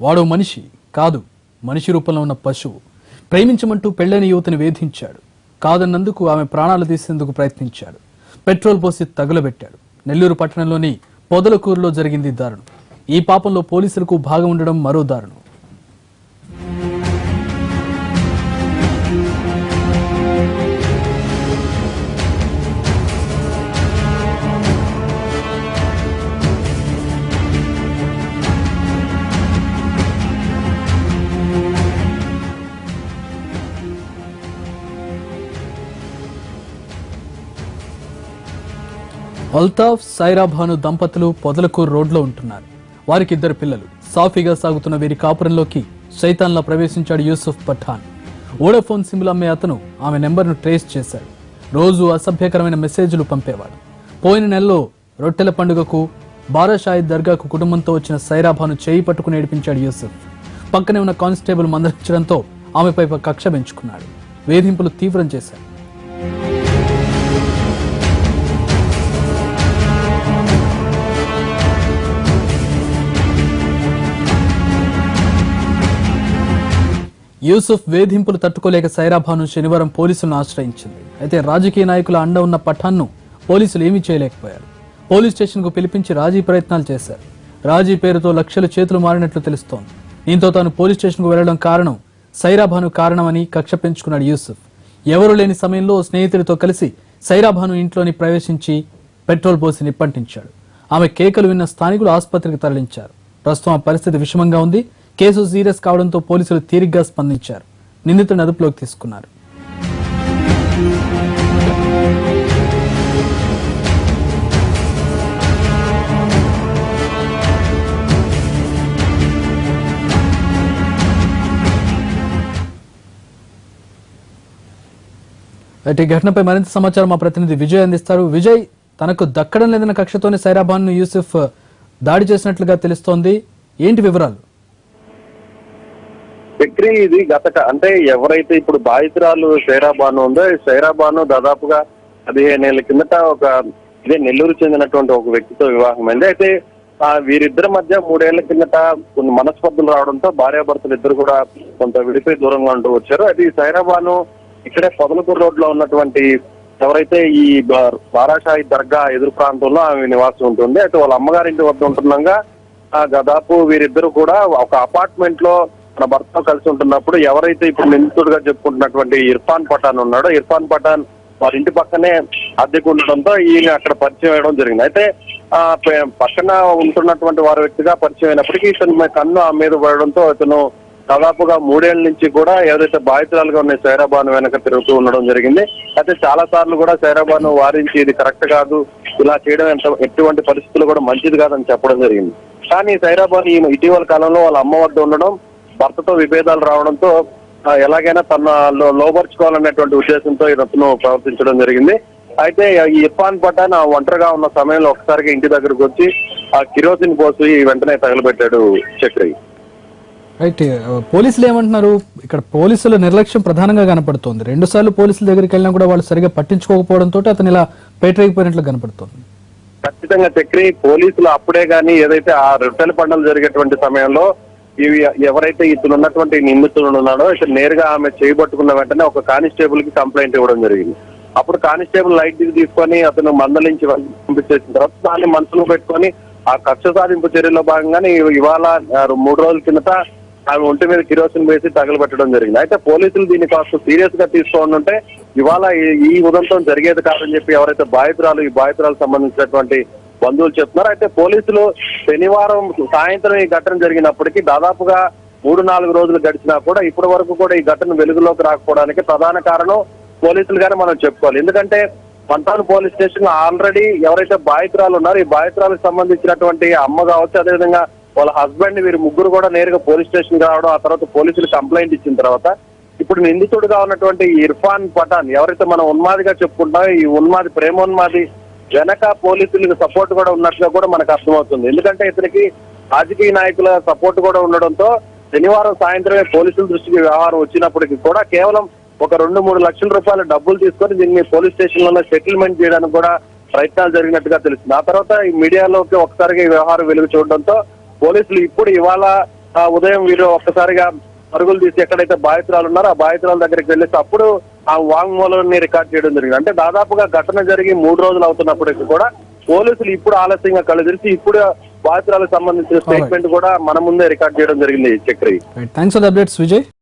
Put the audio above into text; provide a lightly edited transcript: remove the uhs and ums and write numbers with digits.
వాడో మనిషి కాదు, మనిషి రూపంలో ఉన్న పశువు. ప్రేమించమంటూ పెళ్లైన యువతిని వేధించాడు. కాదన్నందుకు ఆమె ప్రాణాలు తీసేందుకు ప్రయత్నించాడు. పెట్రోల్ పోసి తగులబెట్టాడు. నెల్లూరు పట్టణంలోని పొదలకూరులో జరిగింది దారుణం. ఈ పాపంలో పోలీసులకు భాగం ఉండడం మరో దారుణం. అల్తాఫ్, సైరా భాను దంపతులు పొదలకూరు రోడ్లో ఉంటున్నారు. వారికి 2 పిల్లలు. సాఫీగా సాగుతున్న వీరి కాపురంలోకి శైతాన్లా ప్రవేశించాడు యూసుఫ్ పఠాన్. వోడాఫోన్ సిమ్లు అమ్మే అతను ఆమె నెంబర్ను ట్రేస్ చేశాడు. రోజు అసభ్యకరమైన మెసేజ్లు పంపేవాడు. పోయిన నెలలో రొట్టెల పండుగకు బారాషాయిద్ దర్గాకు కుటుంబంతో వచ్చిన సైరా భాను చేయి పట్టుకుని ఏడిపించాడు యూసుఫ్. పక్కనే ఉన్న కానిస్టేబుల్ మందలించడంతో ఆమెపై కక్ష పెంచుకున్నాడు. వేధింపులు తీవ్రం చేశాడు. యూసుఫ్ వేధింపులు తట్టుకోలేక సైరా భాను శనివారం పోలీసులను ఆశ్రయించింది. అయితే రాజకీయ నాయకుల అండ ఉన్న పఠాన్ను పోలీసులు ఏమీ చేయలేకపోయారు. పోలీస్ స్టేషన్కు పిలిపించి రాజీ ప్రయత్నాలు చేశారు. రాజీ పేరుతో లక్షలు చేతులు మారినట్లు తెలుస్తోంది. దీంతో తాను పోలీస్ స్టేషన్కు వెళ్లడం కారణం, సైరా భాను కారణమని కక్ష పెంచుకున్నాడు యూసుఫ్. ఎవరూ లేని సమయంలో స్నేహితుడితో కలిసి సైరా భాను ఇంట్లోని ప్రవేశించి పెట్రోల్ పోసి నిప్పంటించాడు. ఆమె కేకలు విన్న స్థానికులు ఆసుపత్రికి తరలించారు. ప్రస్తుతం ఆ పరిస్థితి విషమంగా ఉంది. కేసు సీరియస్ కావడంతో పోలీసులు తీరిగ్గా స్పందించారు. నిందితుడిని అదుపులోకి తీసుకున్నారు. ఈ ఘటనపై మరింత సమాచారం మా ప్రతినిధి విజయ్ అందిస్తారు. విజయ్, తనకు దక్కడం లేదన్న కక్షతోనే సైరా భాను యూసుఫ్ దాడి చేసినట్లుగా తెలుస్తోంది. ఏంటి వివరాలు? చక్రి, ఇది అంటే ఎవరైతే ఇప్పుడు బాధితురాలు సైరా భాను ఉందో, సైరా భాను దాదాపుగా 15 ఏళ్ల కిందట ఇదే నెల్లూరు చెందినటువంటి ఒక వ్యక్తితో వివాహమైంది. అయితే వీరిద్దరి మధ్య 3 ఏళ్ల కిందట కొన్ని మనస్పర్ధలు రావడంతో భార్యాభర్తలు ఇద్దరు కూడా కొంత విడిపోయి దూరంగా ఉంటూ వచ్చారు. అయితే ఈ సైరా భాను ఇక్కడే పొదలకూరు రోడ్ లో ఉన్నటువంటి ఎవరైతే ఈ బారాషాయి దర్గా ఎదురు ప్రాంతంలో ఆమె నివాసం ఉంటుంది. అయితే వాళ్ళ అమ్మగారింటి వద్ద ఉంటుండగా దాదాపు వీరిద్దరు కూడా ఒక అపార్ట్మెంట్ లో తన భర్తతో కలిసి ఉంటున్నప్పుడు ఎవరైతే ఇప్పుడు నిందితుడిగా చెప్పుకుంటున్నటువంటి ఇర్ఫాన్ పఠాన్ ఉన్నాడో, ఇర్ఫాన్ పఠాన్ వారి ఇంటి పక్కనే అద్దెకు ఉండడంతో ఈయన అక్కడ పరిచయం అయ్యడం జరిగింది. అయితే పక్కన ఉంటున్నటువంటి వారి వ్యక్తిగా పరిచయం అయినప్పటికీ ఇతను కన్ను ఆ మీద పడడంతో ఇతను దాదాపుగా 3 ఏళ్ల నుంచి కూడా ఏదైతే బాధితురాలుగా ఉన్న సైరా భాను వెనక తిరుగుతూ ఉండడం జరిగింది. అయితే చాలా సార్లు కూడా సైరా భాను వారించి ఇది కరెక్ట్ కాదు, ఇలా చేయడం ఎటువంటి పరిస్థితులు కూడా మంచిది కాదని చెప్పడం జరిగింది. కానీ సైరా భాను ఇటీవల కాలంలో వాళ్ళ అమ్మ వద్ద ఉండడం, భర్తతో విభేదాలు రావడంతో ఎలాగైనా తన లోపరుచుకోవాలనేటువంటి ఉద్దేశంతో ఇతను ప్రవర్తించడం జరిగింది. అయితే ఈ ఇర్ఫాన్ పఠాన్ ఒంటరిగా ఉన్న సమయంలో ఒకసారిగా ఇంటి దగ్గరకు వచ్చి ఆ కిరోసిన్ పోసి వెంటనే తగలబెట్టాడు. చక్రి, రైట్. పోలీసులు ఏమంటున్నారు? ఇక్కడ పోలీసుల నిర్లక్ష్యం ప్రధానంగా కనపడుతోంది. 2 సార్లు పోలీసుల దగ్గరికి వెళ్ళినా కూడా వాళ్ళు సరిగా పట్టించుకోకపోవడంతో అతను ఇలా పేటరేగిపోయినట్లు కనపడుతోంది. ఖచ్చితంగా చక్రి, పోలీసులు అప్పుడే గానీ ఏదైతే ఆ రొట్టెల పండుగలు జరిగేటువంటి సమయంలో ఇవి ఎవరైతే ఇతను ఉన్నటువంటి నిందితుడు ఉన్నాడో ఇతను నేరుగా ఆమె చేయబట్టుకున్న వెంటనే ఒక కానిస్టేబుల్ కి కంప్లైంట్ ఇవ్వడం జరిగింది. అప్పుడు కానిస్టేబుల్ లైట్ తీసుకొని అతను మందలించి పంపించేసిన తర్వాత దాన్ని మనసులో పెట్టుకొని ఆ కక్ష సాధింపు చర్యలో భాగంగానే ఇవాళ 3 రోజుల కిందట ఆమె ఒంటి మీద కిరోసిన్ వేసి తగలబెట్టడం జరిగింది. అయితే పోలీసులు దీన్ని కాస్త సీరియస్ గా తీసుకోవాలంటే ఇవాళ ఈ ఉదంతం జరిగేది కాదని చెప్పి ఎవరైతే ఈ బాధితురాలకు సంబంధించినటువంటి బంధువులు చెప్తున్నారు. అయితే పోలీసులు శనివారం సాయంత్రం ఈ ఘటన జరిగినప్పటికీ దాదాపుగా 3-4 రోజులు గడిచినా కూడా ఇప్పటి వరకు కూడా ఈ ఘటన వెలుగులోకి రాకపోవడానికి ప్రధాన కారణం పోలీసులుగానే మనం చెప్పుకోవాలి. ఎందుకంటే పంతాను పోలీస్ స్టేషన్ ఆల్రెడీ ఎవరైతే బాధితురాలు ఉన్నారో ఈ బాధితురాలకు సంబంధించినటువంటి అమ్మ కావచ్చు, అదేవిధంగా వాళ్ళ హస్బెండ్ వీరు ముగ్గురు కూడా నేరుగా పోలీస్ స్టేషన్ రావడం, ఆ తర్వాత పోలీసులు కంప్లైంట్ ఇచ్చిన తర్వాత ఇప్పుడు నిందితుడుగా ఉన్నటువంటి ఇర్ఫాన్ పఠాన్ ఎవరైతే మనం ఉన్మాదిగా చెప్పుకుంటామో ఈ ఉన్మాది ప్రేమోన్మాది వెనక పోలీసులకు సపోర్ట్ కూడా ఉన్నట్లుగా కూడా మనకు అర్థమవుతుంది. ఎందుకంటే ఇతనికి రాజకీయ నాయకుల సపోర్ట్ కూడా ఉండడంతో శనివారం సాయంత్రమే పోలీసుల దృష్టికి వ్యవహారం వచ్చినప్పటికీ కూడా కేవలం ఒక 2-3 లక్షల రూపాయల డబ్బులు తీసుకొని దీన్ని పోలీస్ స్టేషన్ లో సెటిల్మెంట్ చేయడానికి కూడా ప్రయత్నాలు జరిగినట్టుగా తెలుస్తుంది. ఆ తర్వాత ఈ మీడియాలోకి ఒకసారిగా ఈ వ్యవహారం వెలుగు చూడడంతో పోలీసులు ఇప్పుడు ఇవాళ ఉదయం వీరు ఒక్కసారిగా పరుగులు తీసి ఎక్కడైతే బాధితురాలు ఉన్నారో ఆ బాధితురాల దగ్గరికి వెళ్ళేసి అప్పుడు ఆ వాంగ్మూలాన్ని రికార్డ్ చేయడం జరిగింది. అంటే దాదాపుగా ఘటన జరిగి 3 రోజులు అవుతున్నప్పటికీ కూడా పోలీసులు ఇప్పుడు ఆలస్యంగా కళ్ళు తెరిచి ఇప్పుడు బాధితురాలకు సంబంధించిన స్టేట్మెంట్ కూడా మన ముందే రికార్డ్ చేయడం జరిగింది. Chakri, thanks for the updates Vijay.